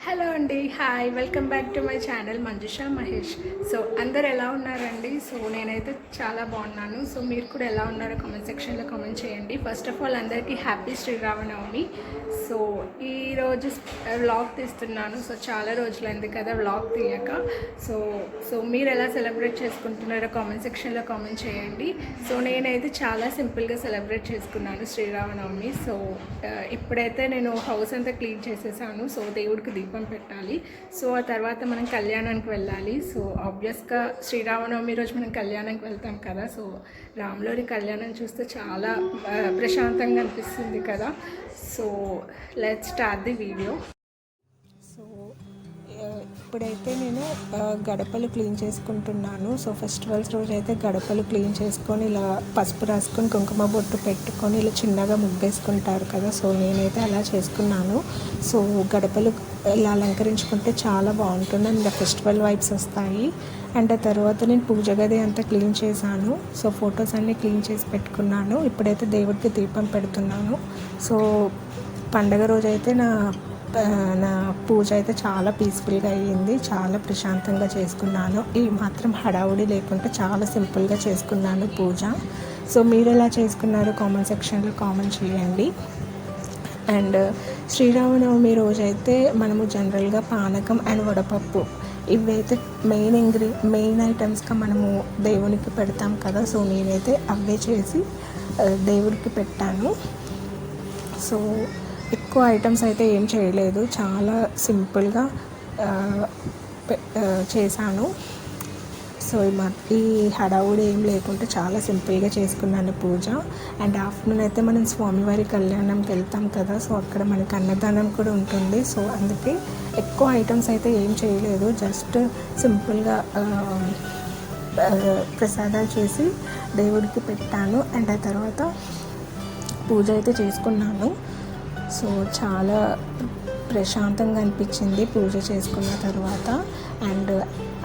Hello అండి, hi, welcome back to my channel Manjusha Mahesh. So అందరు ఎలా ఉన్నారండి? సో నేనైతే చాలా బాగున్నాను. సో మీరు కూడా ఎలా ఉన్నారో కామెంట్ సెక్షన్లో కామెంట్ చేయండి. ఫస్ట్ ఆఫ్ ఆల్ అందరికీ హ్యాపీ శ్రీరామనవమి. సో ఈరోజు వ్లాగ్ తీస్తున్నాను. సో చాలా రోజులైంది కదా వ్లాగ్ తీయక. సో సో మీరు ఎలా సెలబ్రేట్ చేసుకుంటున్నారో కామెంట్ సెక్షన్లో కామెంట్ చేయండి. సో నేనైతే చాలా సింపుల్గా సెలబ్రేట్ చేసుకున్నాను శ్రీరామనవమి. సో ఇప్పుడైతే నేను హౌస్ అంతా క్లీన్ చేసేసాను. సో దేవుడికి దీపం పెట్టాలి. సో ఆ తర్వాత మనం కళ్యాణానికి వెళ్ళాలి. సో ఆబ్వియస్గా శ్రీరామనవమి రోజు మనం కళ్యాణానికి వెళ్తాం కదా. సో రాములోని కళ్యాణం చూస్తే చాలా ప్రశాంతంగా అనిపిస్తుంది కదా. So let's start the video. So ఇప్పుడైతే నేను గడపలు క్లీన్ చేసుకుంటున్నాను. సో ఫెస్టివల్స్ రోజు అయితే గడపలు క్లీన్ చేసుకొని ఇలా పసుపు రాసుకొని కుంకుమ బొట్టు పెట్టుకొని ఇలా చిన్నగా ముగ్గేసుకుంటారు కదా. సో నేనైతే అలా చేసుకున్నాను. సో గడపలు ఇలా అలంకరించుకుంటే చాలా బాగుంటుంది అండ్ ఫెస్టివల్ వైబ్స్ వస్తాయి. అండ్ ఆ తర్వాత నేను పూజ గది అంతా క్లీన్ చేశాను. సో ఫొటోస్ అన్నీ క్లీన్ చేసి పెట్టుకున్నాను. ఇప్పుడైతే దేవుడికి దీపం పెడుతున్నాను. సో పండగ రోజైతే నా పూజ అయితే చాలా పీస్ఫుల్గా అయ్యింది. చాలా ప్రశాంతంగా చేసుకున్నాను. ఈ మాత్రం హడావుడి లేకుండా చాలా సింపుల్గా చేసుకున్నాను పూజ. సో మీరు ఎలా చేసుకున్నారు కామెంట్ సెక్షన్లో కామెంట్ చేయండి. అండ్ శ్రీరామనవమి రోజైతే మనము జనరల్గా పానకం అండ్ వడపప్పు ఇవైతే మెయిన్ ఐటమ్స్గా మనము దేవునికి పెడతాం కదా. సో నేనైతే అవే చేసి దేవుడికి పెట్టాను. సో ఎక్కువ ఐటమ్స్ అయితే ఏం చేయలేదు, చాలా సింపుల్గా చేశాను. సో ఈ హడావుడి ఏం లేకుంటే చాలా సింపుల్గా చేసుకున్నాను పూజ. అండ్ ఆఫ్టర్నూన్ అయితే మనం స్వామివారి కళ్యాణంకి వెళ్తాం కదా. సో అక్కడ మనకి అన్నదానం కూడా ఉంటుంది. సో అందుకే ఎక్కువ ఐటమ్స్ అయితే ఏం చేయలేదు, జస్ట్ సింపుల్గా ప్రసాదాలు చేసి దేవుడికి పెట్టాను. అండ్ ఆ తర్వాత పూజ అయితే చేసుకున్నాను. సో చాలా ప్రశాంతంగా అనిపించింది పూజ చేసుకున్న తర్వాత. అండ్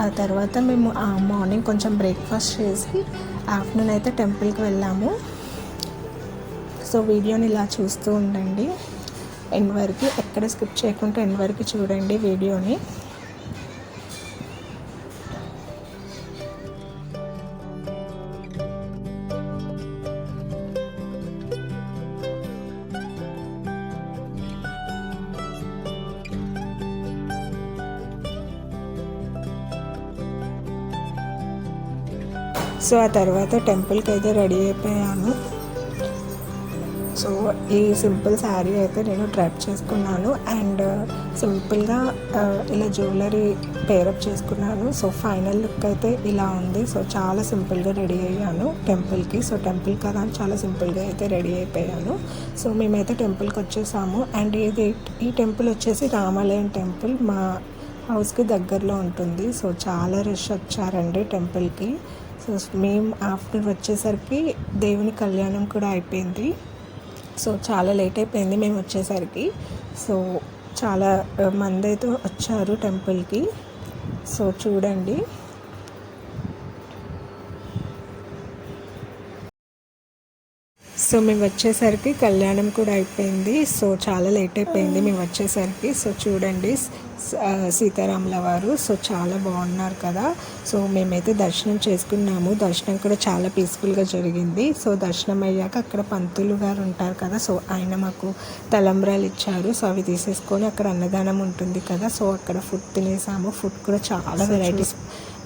ఆ తర్వాత మేము మార్నింగ్ కొంచెం బ్రేక్ఫాస్ట్ చేసి ఆఫ్టర్నూన్ అయితే టెంపుల్కి వెళ్ళాము. సో వీడియోని ఇలా చూస్తూ ఉండండి ఎండ్ వరకు, ఎక్కడ స్కిప్ చేయకుండా ఎండ్ వరకు చూడండి వీడియోని. సో ఆ తర్వాత టెంపుల్కి అయితే రెడీ అయిపోయాను. సో ఈ సింపుల్ శారీ అయితే నేను డ్రైప్ చేసుకున్నాను. అండ్ సింపుల్గా ఇలా జ్యువెలరీ పేరప్ చేసుకున్నాను. సో ఫైనల్ లుక్ అయితే ఇలా ఉంది. సో చాలా సింపుల్గా రెడీ అయ్యాను టెంపుల్కి. సో టెంపుల్ కదా చాలా సింపుల్గా అయితే రెడీ అయిపోయాను. సో మేమైతే టెంపుల్కి వచ్చేసాము. అండ్ ఈ టెంపుల్ వచ్చేసి రామాలయం టెంపుల్ మా హౌస్కి దగ్గరలో ఉంటుంది. సో చాలా రష్ వచ్చారండి టెంపుల్కి. సో మేము ఆఫ్టర్ వచ్చేసరికి దేవుని కళ్యాణం కూడా అయిపోయింది. సో చాలా లేట్ అయిపోయింది మేము వచ్చేసరికి. సో చాలా మంది అయితే వచ్చారు టెంపుల్కి. సో చూడండి. సో మేము వచ్చేసరికి కళ్యాణం కూడా అయిపోయింది. సో చాలా లేట్ అయిపోయింది మేము వచ్చేసరికి. సో చూడండి సీతారాముల వారు సో చాలా బాగున్నారు కదా. సో మేమైతే దర్శనం చేసుకున్నాము. దర్శనం కూడా చాలా పీస్ఫుల్గా జరిగింది. సో దర్శనం అయ్యాక అక్కడ పంతులు గారు ఉంటారు కదా. సో ఆయన మాకు తలంబ్రాలు ఇచ్చారు. సో అవి తీసేసుకొని అక్కడ అన్నదానం ఉంటుంది కదా. సో అక్కడ ఫుడ్ తినేసాము. ఫుడ్ కూడా చాలా వెరైటీస్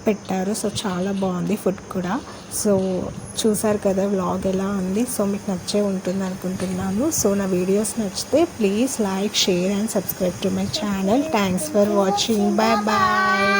పెట్టారు. సో చాలా బాగుంది ఫుడ్ కూడా. సో చూసారు కదా వ్లాగ్ ఎలా ఉంది. సో మీకు నచ్చే ఉంటుంది అనుకుంటున్నాను. సో నా వీడియోస్ నచ్చితే please like, share and subscribe to my channel. Thanks for watching. Bye bye.